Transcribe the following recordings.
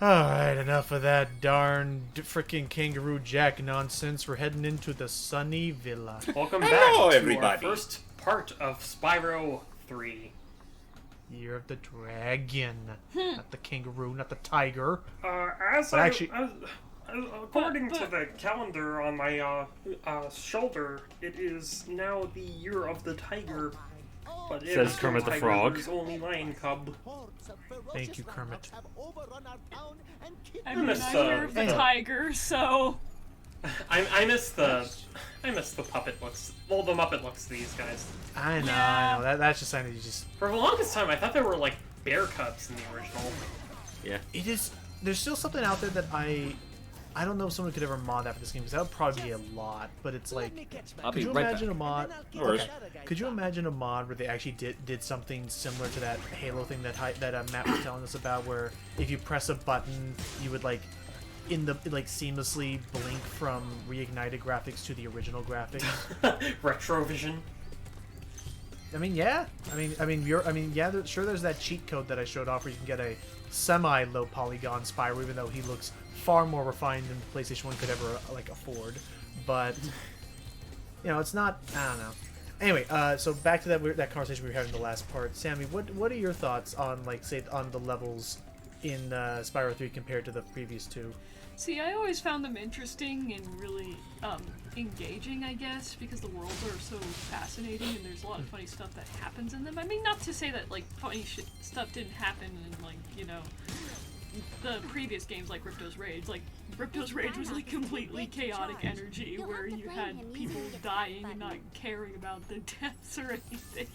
Alright, enough of that darn freaking Kangaroo Jack nonsense. We're heading into the sunny villa. Welcome Hello, back to everybody. our first part of Spyro 3. Year of the Dragon. Not the kangaroo, not the tiger. According to the calendar on my shoulder, it is now the year of the tiger. But it Says is Kermit the tiger, Frog. there's only lion cub. Thank you, Kermit. I mean, miss, I'm aware of the anyway. tiger, so... I miss the puppet looks. Well, the Muppet looks to these guys. I know, Yeah. I know. That's just something you just... For the longest time, I thought they were like bear cubs in the original. Yeah. It is... There's still something out there that I don't know if someone could ever mod that for this game, because that would probably be a lot, but it's like... I'll Could be you right imagine back. a mod... No worries. Could you imagine a mod where they actually did something similar to that Halo thing that Matt was telling us about, where if you press a button, you would like seamlessly blink from Reignited graphics to the original graphics? Retrovision. I mean, yeah. Sure. There's that cheat code that I showed off where you can get a semi-low polygon Spyro, even though he looks far more refined than PlayStation 1 could ever afford. But you know, it's not. I don't know. Anyway, so back to that conversation we were having in the last part. Sammy, what are your thoughts on on the levels in Spyro 3 compared to the previous two? See, I always found them interesting and really engaging, I guess, because the worlds are so fascinating and there's a lot of funny stuff that happens in them. I mean, not to say that funny stuff didn't happen in the previous games like Ripto's Rage. Like Ripto's Rage was completely chaotic energy where you had people dying and not caring about the deaths or anything.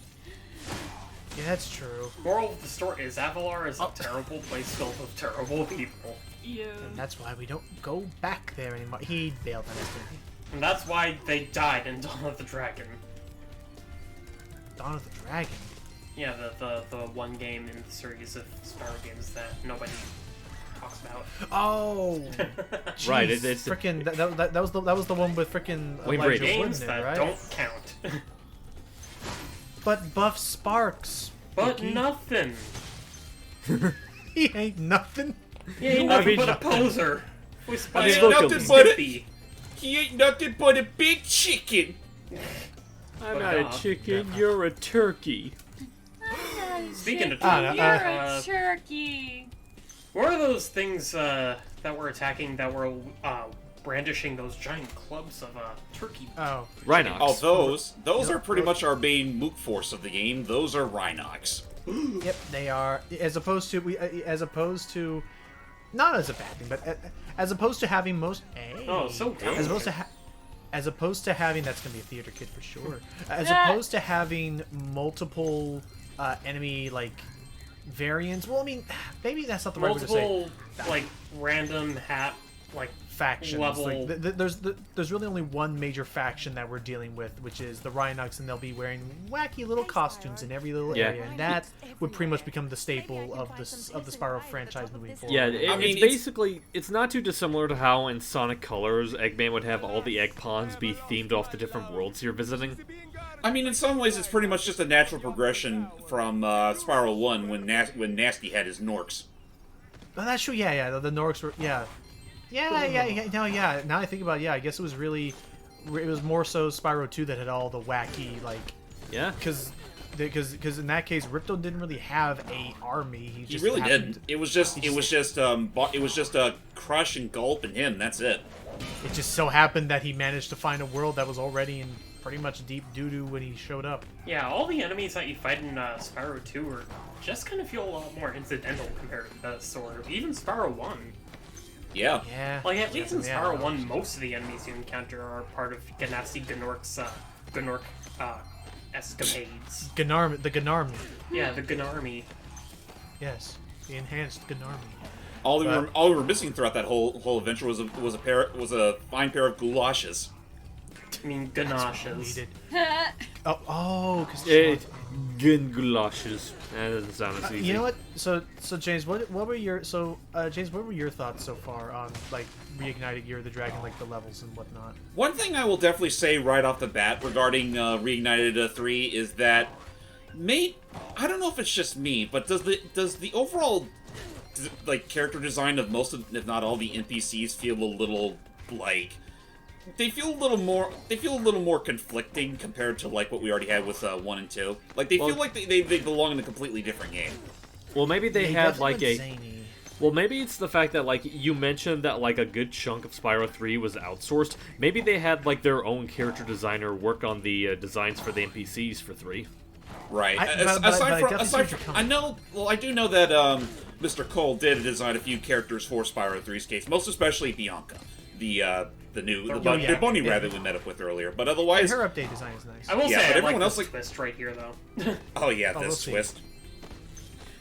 Yeah, that's true. Moral of the story is Avalar is a terrible place filled with terrible people. Yeah. And that's why we don't go back there anymore. He bailed on us, didn't he? And that's why they died in Dawn of the Dragon. Dawn of the Dragon. Yeah, the one game in the series of Spyro games that nobody talks about. Oh, Right, jeez, it's frickin' that was the one with frickin' Wayne Elijah Brady. Games Wood in it, that right? don't count. But Buff Sparks. But Vicky. nothing. He ain't nothing. He ain't I nothing mean, but a nothing. poser. With I mean, Spyro look, nothing but Skippy. He ain't nothing but a big chicken. I'm not a chicken, you're a turkey. Speaking of Ah, turkey, You're a turkey. what are those things that were attacking, that were brandishing those giant clubs of turkey? Oh, Rhinox. Oh, those are pretty much our main mook force of the game. Those are Rhinox. yep, they are. As opposed to, not as a bad thing, but as opposed to having most. Hey, Oh, so as opposed to as opposed to having, that's gonna be a theater kid for sure. As opposed to having multiple enemy variants. Well, I mean, maybe that's not the right word to say. multiple random Factions. level- There's really only one major faction that we're dealing with, which is the Rhinox, and they'll be wearing wacky little costumes in every little Yeah. area, and that would pretty much become the staple of the Spyro franchise moving forward. Yeah, I mean, it's it's- basically, it's not too dissimilar to how in Sonic Colors, Eggman would have all the egg pawns be themed off the different worlds you're visiting. I mean, in some ways, it's pretty much just a natural progression from Spyro 1 when Nasty had his Norks. Oh, that's true. Yeah. The Norks were. Yeah. No, yeah. Now I think about it, yeah, I guess it was more so Spyro 2 that had all the wacky Yeah. because in that case Ripto didn't really have a army. He He just really happened- didn't. It was just Crush and Gulp and him. That's it. It just so happened that he managed to find a world that was already in pretty much deep doo-doo when he showed up. Yeah, all the enemies that you fight in Spyro 2 are just kind of feel a lot more incidental compared to the sort of even Spyro 1. Yeah. Yeah. At least in Yeah, Spyro no. 1, most of the enemies you encounter are part of Ganassi Gnork's escapades. The Gnarmy. Yeah, the Gnarmy. Yes. The enhanced Gnarmy. All we were missing throughout that whole adventure was a fine pair of goulashes. I mean, We Ganaches. did. Because Gungulashes. That doesn't sound as easy. you know what? So James, what were your thoughts so far on Reignited Year of the Dragon, the levels and whatnot? One thing I will definitely say right off the bat regarding Reignited 3 is that, I don't know if it's just me, but does the overall character design of most of, if not all, the NPCs feel a little like they feel a little more conflicting compared to like what we already had with 1 and 2. Like they feel like they belong in a completely different game. Well, maybe they Yeah, had like a. zany. Well, maybe it's the fact that, like, you mentioned that, like, a good chunk of Spyro 3 was outsourced. Maybe they had, like, their own character designer work on the designs for the NPCs for 3. Right. Aside from, I do know that Mr. Cole did design a few characters for Spyro 3's case, most especially Bianca, the bunny rabbit we met up with earlier. But otherwise, her update design is nice. I will Yeah, say, but I everyone like else, this like- twist right here, though. oh yeah, we'll this see. twist.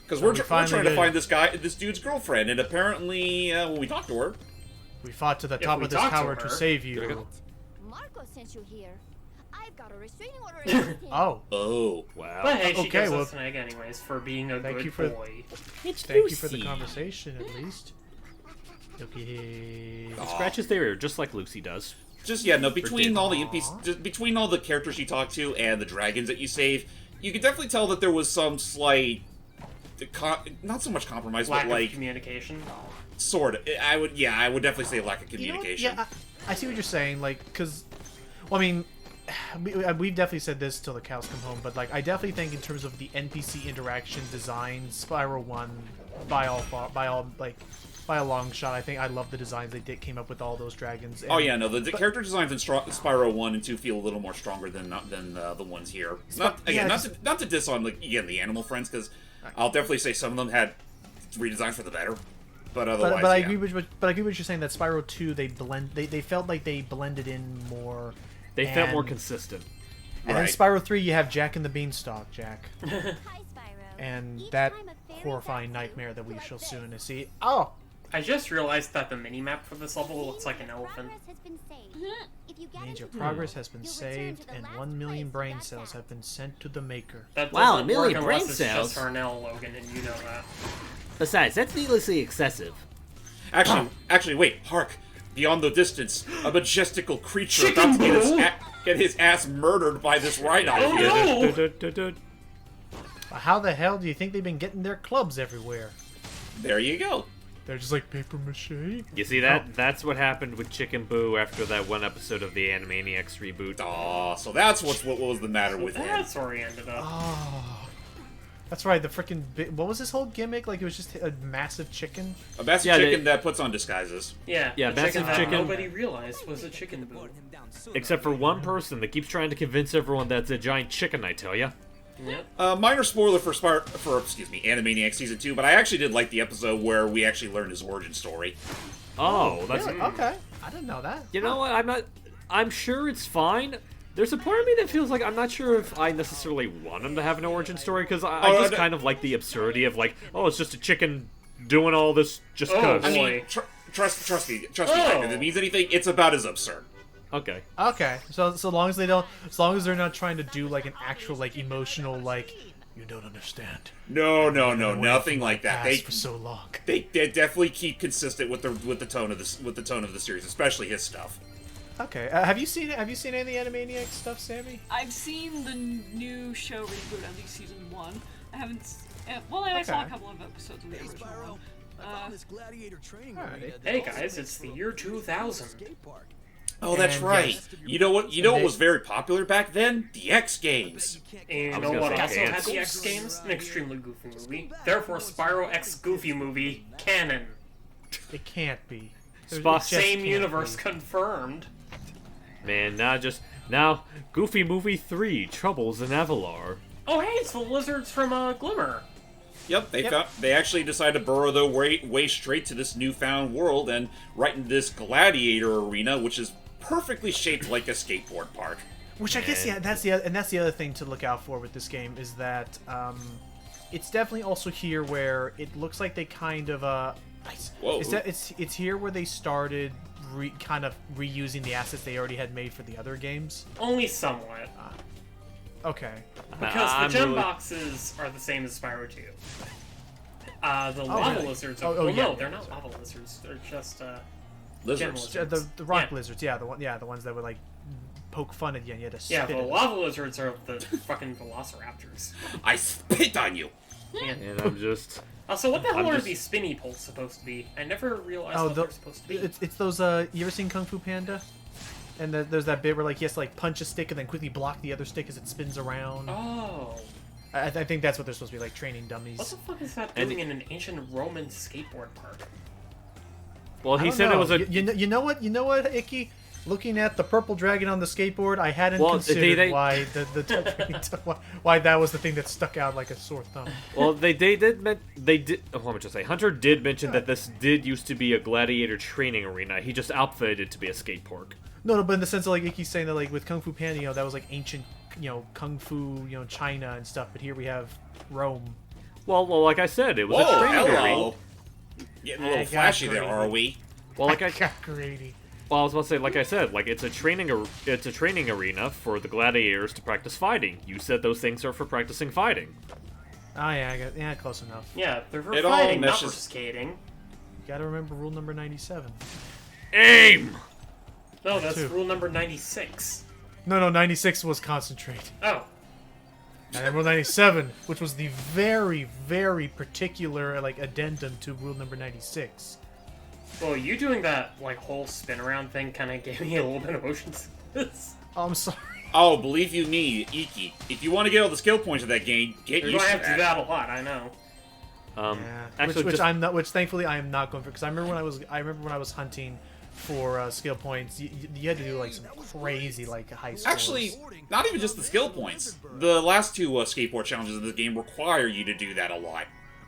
Because So we're we trying finally to find this dude's girlfriend, and apparently, when we talked to her, We fought to the top we of this talk to tower her- to save Here we you. go. Marco sent you here. I've got a restraining order and everything. oh, Wow. But hey, she Okay, gives well- us an egg anyways for being a Thank good you for- boy. Thank you for the conversation, at least. Okay. It scratches their ear, just like Lucy does. between all the NPCs, just between all the characters you talk to and the dragons that you save, you can definitely tell that there was some slight, not so much compromise, Lack but like of communication. sort of. I would definitely say lack of You know what? communication. Yeah, I see what you're saying. Like, because, well, I mean, we've definitely said this till the cows come home, but like, I definitely think in terms of the NPC interaction design, Spyro 1, by a long shot, I think I love the designs they came up with all those dragons. And, Oh yeah, no, the character designs in Spyro 1 and 2 feel a little more stronger than the ones here. Not to diss on like again the animal friends, because I'll definitely say some of them had redesigned for the better, but otherwise, But I yeah. agree with what you're saying, that Spyro 2 they felt like they blended in more. They felt more and- consistent. And then Right. Spyro 3, you have Jack and the Beanstalk, Jack, Hi, Spyro. and Each that time a fairy horrifying tells you nightmare that we like shall this. soon see. Oh, I just realized that the minimap for this level looks like an elephant. Progress has been saved. If you get means your into progress trouble, has been you'll return saved, to the and last 1 million place brain you got cells back. have been sent to the maker. That Wow, doesn't a million work brain unless it's cells. just Harnell, Logan, and you know that. Besides, that's needlessly excessive. Actually, wait, hark! Beyond the distance, a majestical creature Chicken about to Boo! get his ass murdered by this rhino Oh, here. no! Du-du-du-du. How the hell do you think they've been getting their clubs everywhere? There you go. They're just like paper mache. You see that? That's what happened with Chicken Boo after that one episode of the Animaniacs reboot. Aw, so that's what was the matter with him. That's where he ended up. Oh, that's right. The freaking what was this whole gimmick? Like it was just a massive chicken. A massive Yeah, chicken they- that puts on disguises. Yeah, Yeah, the chicken massive that chicken. nobody realized was a chicken boo. Except for one person that keeps trying to convince everyone that's a giant chicken, I tell ya. Yep. Minor spoiler for Animaniacs Season 2, but I actually did like the episode where we actually learned his origin story. Oh, that's... Really? Okay, I didn't know that. You know what? I'm sure it's fine. There's a part of me that feels like I'm not sure if I necessarily want him to have an origin story, because I just kind of like the absurdity of like, oh, it's just a chicken doing all this just Oh, because. I mean, Boy. trust me, Oh. if it means anything, it's about as absurd. Okay. Okay, so long as they're not trying to do like an actual like emotional like you don't understand. No, Away nothing from like my that. past for so long. They definitely keep consistent with the tone of the series, especially his stuff. Okay, have you seen any of the Animaniacs stuff, Sammy? I've seen the new show reboot, at least season 1. I haven't. Well, I saw a Okay. couple of episodes of the original Spyro, one. I found this gladiator training Alright. arena. Hey guys, it's the year 2000. Skate park. Oh, that's And right. yes. You know what was very popular back then? The X Games. And you I was know gonna what say also Ants. had the X Games? An extremely goofy movie. Therefore, Spyro X Goofy movie, canon. It can't be. Spot- just Same can't universe be. confirmed. Man, now, Goofy Movie 3, Troubles in Avalar. Oh hey, it's the lizards from Glimmer. Yep, they actually decided to burrow their way straight to this newfound world and right into this gladiator arena, which is perfectly shaped like a skateboard park. Which I guess that's the other thing to look out for with this game is that it's definitely also here where it looks like they kind of Whoa. it's here where they started kind of reusing the assets they already had made for the other games. Only somewhat. Okay. Because I'm the gem really- boxes are the same as Spyro 2. The Oh, lava really? lizards Oh, are... oh, well, yeah. no, they're not lava lizards. They're just, gem Lizards. lizards. The rock Yeah. lizards, the ones that would like poke fun at you and you had to Yeah, spit the at them. lava lizards are the fucking velociraptors. I spit on you. Yeah. And I'm just... Also, what the hell I'm are just- these spinny poles supposed to be? I never realized Oh, what they're supposed to be. it's those. You ever seen Kung Fu Panda? And there's that bit where like he has to like punch a stick and then quickly block the other stick as it spins around. Oh. I think that's what they're supposed to be, like training dummies. What the fuck is that And- doing in an ancient Roman skateboard park? Well, I he don't said know. it was a. You know what? You know what, Icky? Looking at the purple dragon on the skateboard, I hadn't Well, considered why why that was the thing that stuck out like a sore thumb. Well, they did. Oh, let me just say, Hunter did mention that this did used to be a gladiator training arena. He just outfitted it to be a skate park. No, but in the sense of like Icky's saying that like with Kung Fu Panda, that was like ancient, Kung Fu, China and stuff. But here we have Rome. Well, like I said, it was Whoa, a training arena. hello. Getting a little I got flashy there, greedy. are we? Well, like I got greedy. Well, I was about to say, like I said, like it's a training arena for the gladiators to practice fighting. You said those things are for practicing fighting. Oh yeah, close enough. Yeah, they're for It all fighting, not for meshes- skating. You gotta remember rule number 97. Aim. No, that's Two. rule number 96. No, 96 was concentrate. Oh. And then rule 97, which was the very, very particular like addendum to rule number 96. Well, you doing that, like, whole spin around thing kind of gave me a little bit of motion sickness. Oh, I'm sorry. Oh, believe you me, Iki. If you want to get all the skill points of that game, get You're used gonna to have to do that a lot, I know. Yeah. Actually, which just, I'm not. Which thankfully I am not going for because I remember when I was hunting for skill points, you had to do like some crazy like high scores. Actually, not even just the skill points. The last two skateboard challenges in the game require you to do that a lot.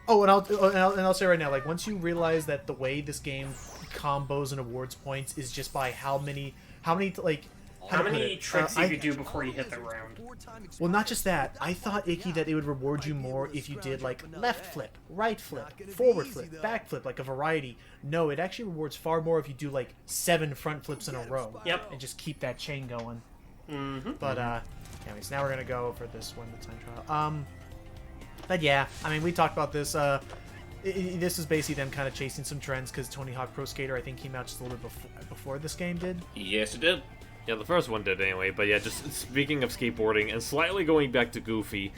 Oh, and I'll say right now, like once you realize that the way this game combos and awards points is just by how many like How to put many it? tricks I- you could do before you hit the ground? Well, not just that. I thought, Icky, that it would reward you more if you did like left flip, right flip, forward flip, back flip, like a variety. No, it actually rewards far more if you do like 7 front flips in a row. Yep. And just keep that chain going. Mm-hmm. But anyways, now we're gonna go for this one, the time trial. But yeah, I mean, we talked about this. This is basically them kind of chasing some trends because Tony Hawk Pro Skater, I think, came out just a little bit before this game did. Yes, it did. yeah, the first one did anyway. But yeah, just speaking of skateboarding and slightly going back to Goofy,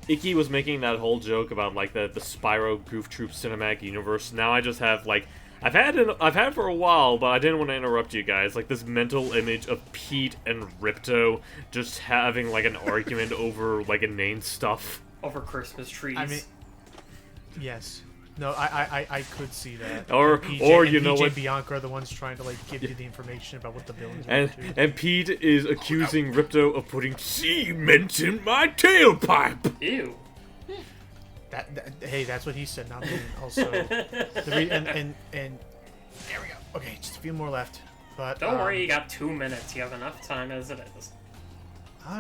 Icky was making that whole joke about like the Spyro Goof Troop cinematic universe. Now I just have like. I've had for a while, but I didn't want to interrupt you guys. Like this mental image of Pete and Ripto just having like an argument over like inane stuff. Over Christmas trees. I mean, yes. No, I could see that. Or- And or and you know PJ what- and Bianca are the ones trying to like give you the information about what the villains are And up to. and Pete is accusing Ripto of putting cement in my tailpipe. Ew. Hey, that's what he said, not me. Also, and there we go. Okay, just a few more left. But Don't worry, you got 2 minutes. You have enough time as it is.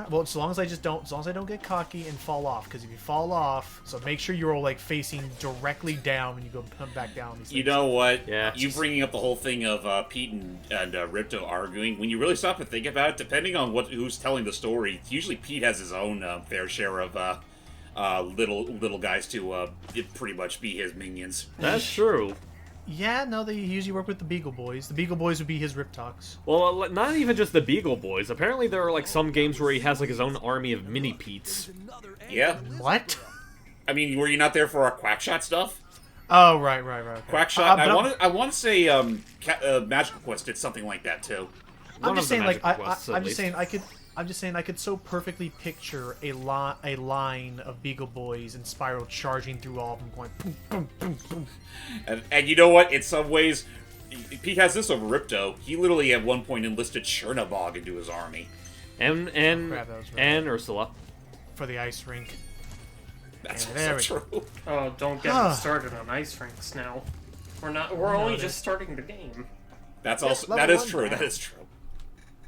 Well, as long as I don't get cocky and fall off, because if you fall off, so make sure you're all like facing directly down when you go come back down. These You things. know what? Yeah. You bringing up the whole thing of Pete and Ripto arguing. When you really stop and think about it, depending on who's telling the story, usually Pete has his own fair share of little guys to pretty much be his minions. That's true. Yeah, no, they usually work with the Beagle Boys. The Beagle Boys would be his Rip Talks. Well, not even just the Beagle Boys. Apparently, there are like some games where he has like his own army of mini Pete's. Yeah. What? I mean, were you not there for our Quackshot stuff? Oh, right. Okay. Quackshot. But I want to say Magical Quest did something like that too. I'm One just of the saying, like, Magic Quests, at I'm just least. saying, I could so perfectly picture a line of Beagle Boys and Spyro charging through all of them, going boom, boom, boom, boom. And you know what? In some ways, Pete has this over Ripto. He literally at one point enlisted Chernabog into his army. And crap, that was right. and Ursula. For the ice rink. That's Yeah, there also we true. Oh, don't get Huh. me started on ice rinks now. We're only just starting the game. That's also level that is one true. down. That is true.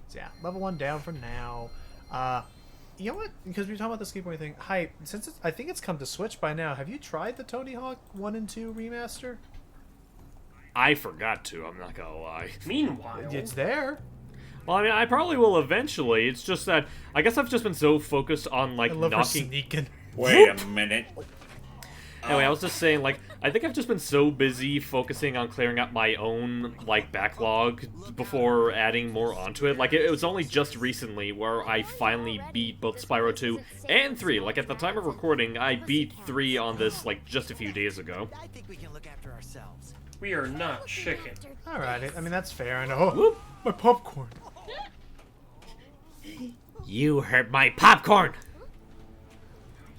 So yeah, level 1 down for now. You know what? Because we were talking about the skateboarding thing. Hi, since I think it's come to Switch by now, have you tried the Tony Hawk 1 and 2 remaster? I forgot to. I'm not gonna lie. Meanwhile, It's there. Well, I mean, I probably will eventually. It's just that I guess I've just been so focused on like I love her knocking. sneaking. Wait a minute. Anyway, I was just saying, like, I think I've just been so busy focusing on clearing up my own, like, backlog before adding more onto it. Like, it was only just recently where I finally beat both Spyro 2 and 3. Like, at the time of recording, I beat 3 on this, like, just a few days ago. I think we can look after ourselves. We are not chicken. Alright, I mean, that's fair. I know. Oh, my popcorn. You hurt my popcorn!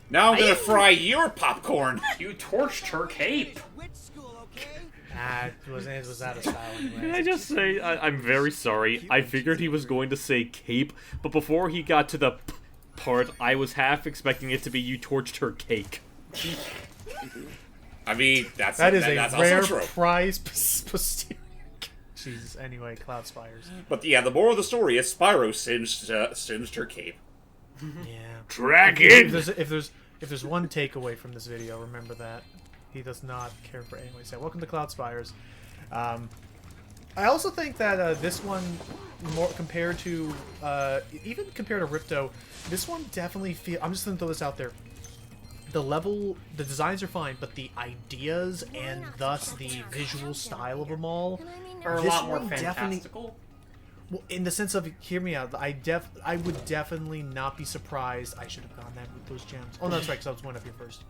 Now I'm gonna fry your popcorn. You torched her cape. Which school, okay? It was out of style anyway. Can I just say, I'm very sorry. I figured he was going to say cape, but before he got to the part, I was half expecting it to be you torched her cake. I mean, that's That is that's a rare also true. prize posterior. Jesus. Anyway, Cloud Spires. But yeah, the moral of the story is Spyro singed her cape. Yeah. Dragon! If there's one takeaway from this video, remember that he does not care for anyone. So welcome to Cloud Spires. I also think that this one, more compared to even compared to Ripto, this one definitely feel. I'm just gonna throw this out there. The designs are fine, but the ideas and thus the visual style of them all Are a This lot more one definitely- fantastical. Well, in the sense of, hear me out, I would definitely not be surprised. I should have gone that with those gems. Oh, no, that's right, because I was one up here first.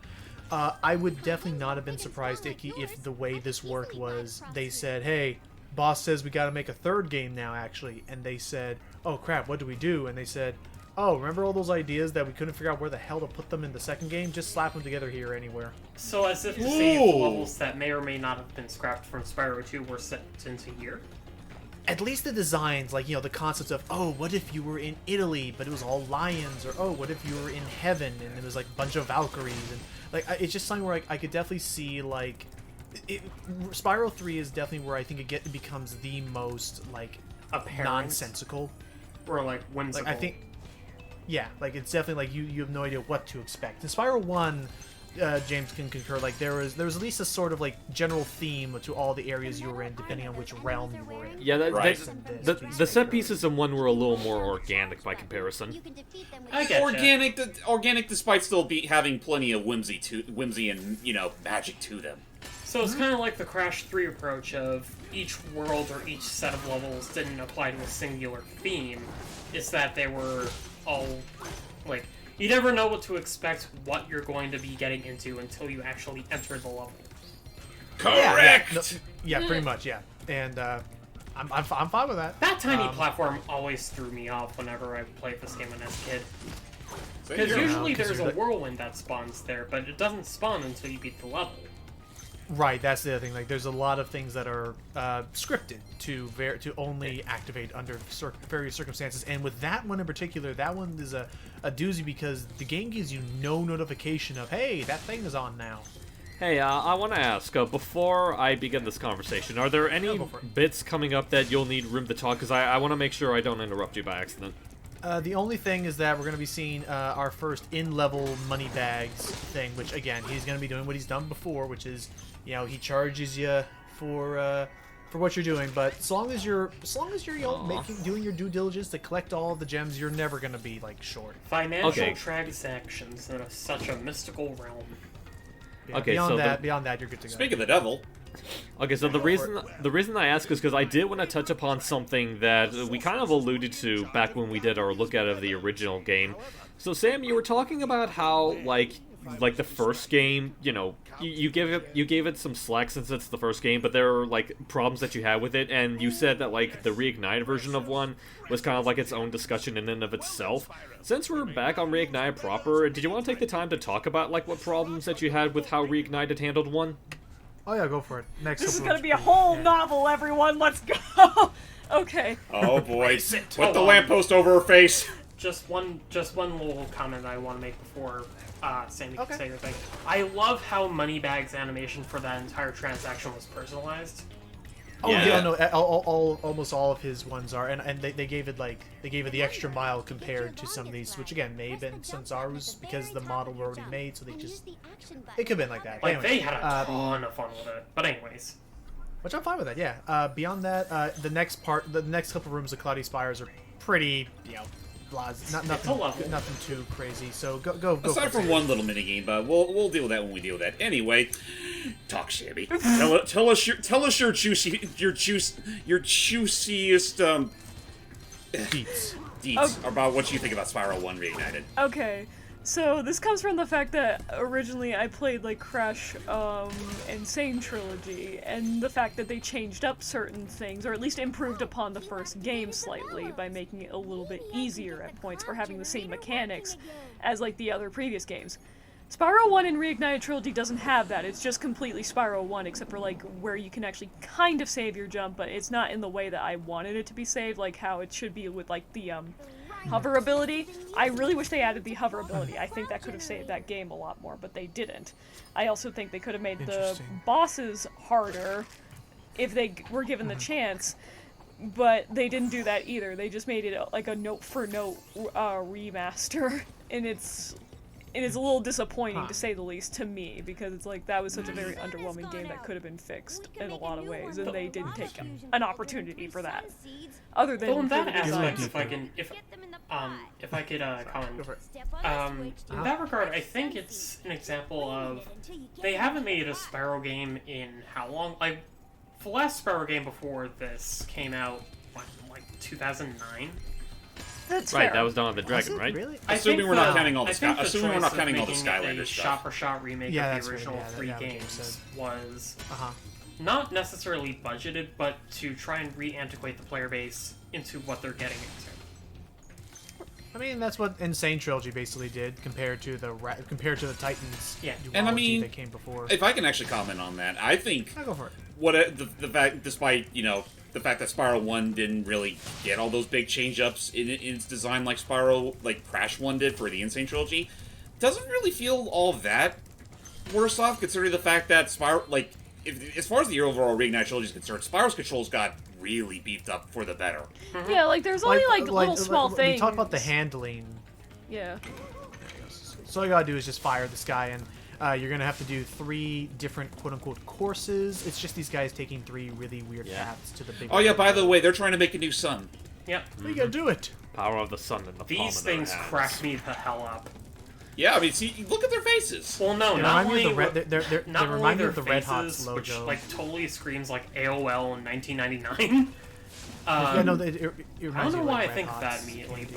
I would definitely not have been surprised, Icky, if the way this worked was they said, hey, boss says we got to make a third game now, actually. And they said, oh, crap, what do we do? And they said, oh, remember all those ideas that we couldn't figure out where the hell to put them in the second game? Just slap them together here anywhere. So as if to say the levels that may or may not have been scrapped from Spyro 2 were set into here. At least the designs, like, you know, the concepts of, oh, what if you were in Italy, but it was all lions, or, oh, what if you were in heaven, and it was, like, a bunch of Valkyries, and, like, it's just something where I could definitely see, like, Spyro 3 is definitely where I think it becomes the most, like, Apparent. nonsensical. Or like whimsical. Like, I think, yeah, like, it's definitely, like, you have no idea what to expect. In Spyro 1, James can concur, like, there was at least a sort of, like, general theme to all the areas you were in, depending on which realm you were in. Yeah, Right. the set pieces in one were a little more organic by comparison. I get Organic, despite still having plenty of whimsy and magic to them. So it's kind of like the Crash 3 approach of each world or each set of levels didn't apply to a singular theme. It's that they were all, like, you never know what to expect, what you're going to be getting into until you actually enter the level. Correct! Yeah, pretty much, yeah. And, I'm fine with that. That tiny platform always threw me off whenever I played this game as a kid. Same Because here. usually because there's you're a whirlwind that spawns there, but it doesn't spawn until you beat the level. Right, that's the other thing. Like, there's a lot of things that are scripted to only activate under various circumstances. And with that one in particular, that one is a doozy because the game gives you no notification of, hey, that thing is on now. Hey, I want to ask, before I begin this conversation, are there any go for it. bits coming up that you'll need room to talk? Because I want to make sure I don't interrupt you by accident. The only thing is that we're going to be seeing our first in-level money bags thing, which, again, he's going to be doing what he's done before, which is, you know, he charges you for what you're doing, but as long as you're doing your due diligence to collect all of the gems, you're never going to be, like, short. Financial Okay. transactions in such a mystical realm. Yeah, Okay, beyond so that, you're good to go. Speak of the devil. Okay, so the reason I ask is because I did want to touch upon something that we kind of alluded to back when we did our look at of the original game. So Sam, you were talking about how like the first game, you know, you gave it some slack since it's the first game, but there are like problems that you had with it, and you said that like the Reignited version of one was kind of like its own discussion in and of itself. Since we're back on Reignited proper, did you want to take the time to talk about like what problems that you had with how Reignited handled one? Oh yeah, go for it. Next. This is couple gonna of- be a whole novel, everyone. Let's go. Okay. Oh boy. Put Hold the on. lamppost over her face. Just one little comment I want to make before Sandy can Okay. say her thing. I love how Moneybags' animation for that entire transaction was personalized. Oh Yeah. yeah, no, almost all of his ones are, and they gave it the extra mile compared to some of these, which again may have been since ours because the model were already made, so they just it could have been like that. Like, Anyway, they had a ton of fun with it. But anyways, which I'm fine with that. Yeah. Beyond that, the next couple rooms of Cloudy Spires are pretty, nothing too crazy. So go. Aside from one little minigame, but we'll deal with that when we deal with that. Anyway, talk shabby. tell us your juiciest deets about what you think about Spyro 1 Reignited. Okay, so this comes from the fact that originally I played like Crash Insane Trilogy, and the fact that they changed up certain things, or at least improved upon the first game slightly by making it a little bit easier at points, or having the same mechanics as like the other previous games. Spyro 1 and Reignited Trilogy doesn't have that. It's just completely Spyro 1, except for like where you can actually kind of save your jump, but it's not in the way that I wanted it to be saved, like how it should be with like the hover ability. I really wish they added the hover ability. I think that could have saved that game a lot more, but they didn't. I also think they could have made the bosses harder if they were given the chance, but they didn't do that either. They just made it like a note-for-note remaster, and it's a little disappointing to say the least to me, because it's like that was such a very underwhelming game that could have been fixed in a lot of ways, and they didn't take an opportunity for that. Other than in that design. aspect, if I could comment, in that regard, I think it's an example of they haven't made a Spyro game in how long? Like the last Spyro game before this came out, like 2009. That's Right, fair. that was Dawn of the Dragon, right? Really? Assuming we're not counting all the Assuming we're not counting all the a Skylander stuff. shot-for-shot remake of that's the right, original yeah, three that games said. was Uh-huh. not necessarily budgeted, but to try and re-antiquate the player base into what they're getting into. I mean, that's what Insane Trilogy basically did compared to the Titans. Yeah. And I mean, that came before. if I can actually comment on that, I think I'll go for it. the fact, despite the fact that Spyro 1 didn't really get all those big change-ups in its design like Crash 1 did for the Insane Trilogy, doesn't really feel all that worse off, considering the fact that Spyro, like, as far as the overall Reignited Trilogy is concerned, Spyro's controls got really beefed up for the better. Yeah, like there's only like little small things. We talked about the handling. Yeah. So all you gotta do is just fire this guy, and you're gonna have to do 3 different quote-unquote courses. It's just these guys taking 3 really weird paths to the big. Oh yeah, by the way, they're trying to make a new sun. Yep. You gotta do it. Power of the sun in the palm These of their things hands. crack me the hell up. Yeah, I mean, see, look at their faces. Well, no, They not remind me only of the they not only remind me their of the Red faces, Hots which logo. like totally screams like AOL in 1999. Yeah, no, it I don't reminds me know of, why like, I Red think Hots that immediately, candy.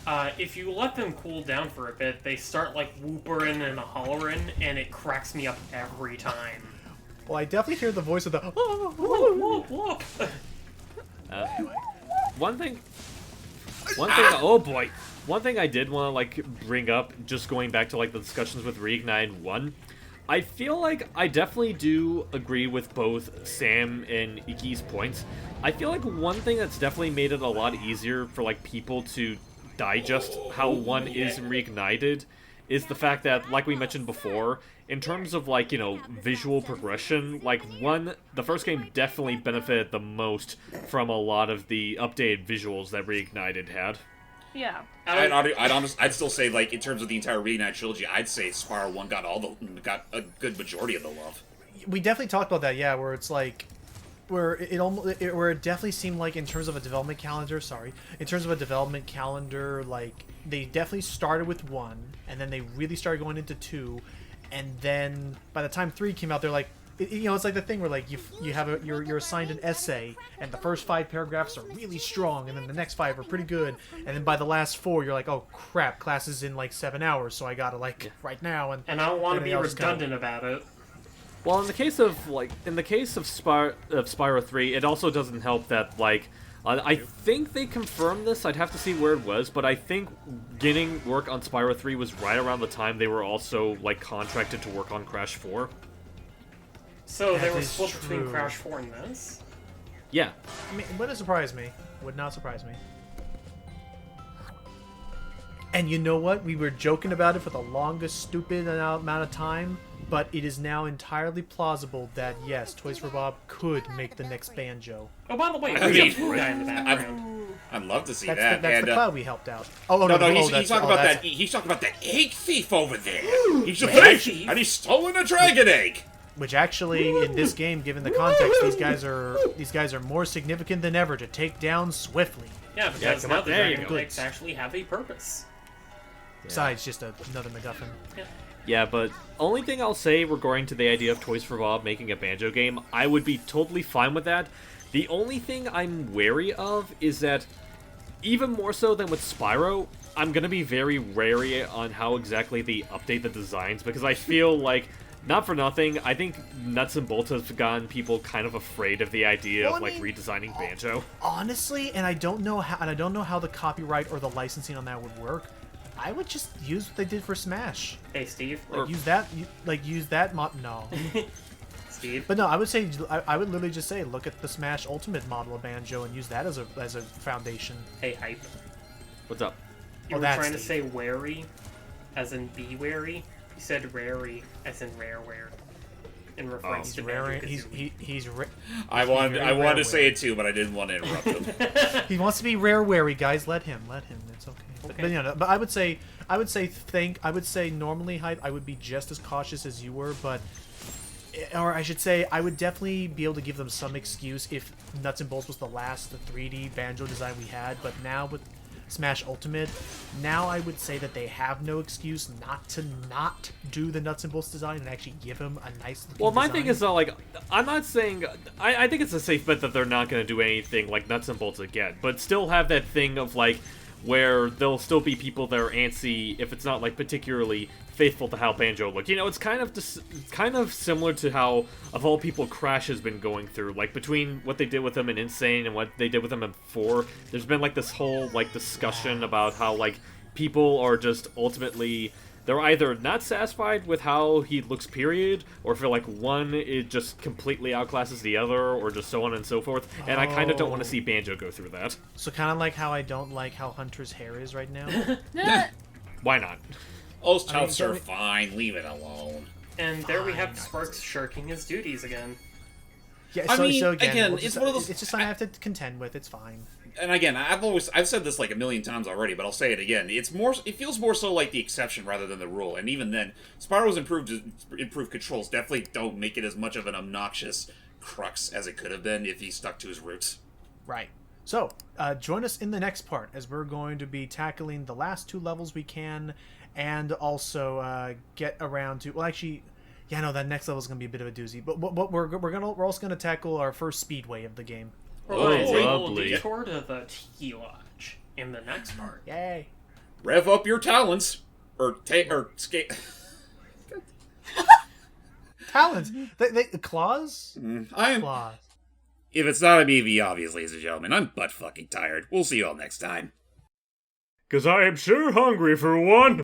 but if you let them cool down for a bit, they start like whoopering and a hollering, and it cracks me up every time. Well, I definitely hear the voice of the. Whoop, whoop, whoop. One thing. Oh boy. One thing I did want to like bring up, just going back to like the discussions with Reignited 1, I feel like I definitely do agree with both Sam and Iki's points. I feel like one thing that's definitely made it a lot easier for like people to digest how 1 is Reignited is the fact that, like we mentioned before, in terms of like, visual progression, like the first game definitely benefited the most from a lot of the updated visuals that Reignited had. Yeah. I'd still say, like, in terms of the entire Reignited trilogy, I'd say Spyro 1 got a good majority of the love. We definitely talked about that, yeah, where it's like, where it definitely seemed like in terms of a development calendar, like they definitely started with 1, and then they really started going into 2, and then by the time 3 came out, they're like, it's like the thing where like you're assigned an essay, and the first 5 paragraphs are really strong, and then the next 5 are pretty good, and then by the last 4 you're like, oh crap, class is in like 7 hours, so I gotta right now, and And I don't want to be everything else redundant about it. Well, in the case of Spyro 3, it also doesn't help that like I think they confirmed this. I'd have to see where it was, but I think getting work on Spyro 3 was right around the time they were also like contracted to work on Crash 4. So they That were is split between true. Crash 4 and this? Yeah. I mean, wouldn't surprise me. Would not surprise me. And you know what? We were joking about it for the longest stupid amount of time, but it is now entirely plausible that, yes, Toys for Bob could make the next Banjo. Oh, by the way, I there's a mean, blue guy in the background. I'd love to see That's that. the and, cloud we helped out. Oh, no, no, he's talking about that's- that. He's talking about the egg thief over there. He's just Egg thief? and he's stolen a dragon egg. Which actually, in this game, given the context, these guys are more significant than ever to take down swiftly. Yeah, because come now on, the there you Dragon go. Eggs actually have a purpose. Besides just another MacGuffin. Yeah, but only thing I'll say regarding to the idea of Toys for Bob making a Banjo game, I would be totally fine with that. The only thing I'm wary of is that, even more so than with Spyro, I'm gonna be very wary on how exactly they update the designs, because I feel like, not for nothing, I think Nuts and Bolts has gotten people kind of afraid of the idea Well, of I like mean, redesigning Banjo. Honestly, and I don't know how the copyright or the licensing on that would work. I would just use what they did for Smash. Hey, Steve. Use that mod. No. Steve. But no, I would say I would literally just say look at the Smash Ultimate model of Banjo and use that as a foundation. Hey, Hype. What's up? You were that's trying to Steve. say wary, as in be wary. You said rarey, as in rareware. In reference He's to rare. Banjo-Kazooie. He's I wanted to rare say it too, but I didn't want to interrupt him. he wants to be rare wary, guys. Let him. It's okay. Okay. But, but I would say normally Hype, I would be just as cautious as you were, but or I should say I would definitely be able to give them some excuse if Nuts and Bolts was the 3D Banjo design we had, but now with Smash Ultimate, now I would say that they have no excuse not to not do the Nuts and Bolts design and actually give him a nice looking Well, my design. thing is, like, I'm not saying... I think it's a safe bet that they're not going to do anything like Nuts and Bolts again, but still have that thing of, like, where there'll still be people that are antsy if it's not, like, particularly faithful to how Banjo looked. You know, it's kind of similar to how, of all people, Crash has been going through. Like, between what they did with him in Insane and what they did with him in 4, there's been, like, this whole, like, discussion about how, like, people are just ultimately... They're either not satisfied with how he looks, period, or feel like one, it just completely outclasses the other, or just so on and so forth. And I kind of don't want to see Banjo go through that. So kind of like how I don't like how Hunter's hair is right now. Why not? Those I mean, tufts so are we- fine. Leave it alone. And there we have Fine. Sparks shirking his duties again. Yeah, I so, mean, so again, it's one of those- It's just something I have to contend with. It's fine. And again, I've said this like a million times already, but I'll say it again. It feels more so like the exception rather than the rule. And even then, Spyro's improved controls definitely don't make it as much of an obnoxious crux as it could have been if he stuck to his roots. Right. So, join us in the next part as we're going to be tackling the last 2 levels we can, and also get around to. Well, actually, yeah, no, that next level is going to be a bit of a doozy. But we're also going to tackle our first speedway of the game. We're Oh, going to take a little lovely. detour to the Tiki Lodge in the next part. Yay! Rev up your talons, or skate. Talons. They claws. If it's not a BV, obviously, ladies and gentlemen, I'm butt fucking tired. We'll see you all next time. 'Cause I am sure hungry for one.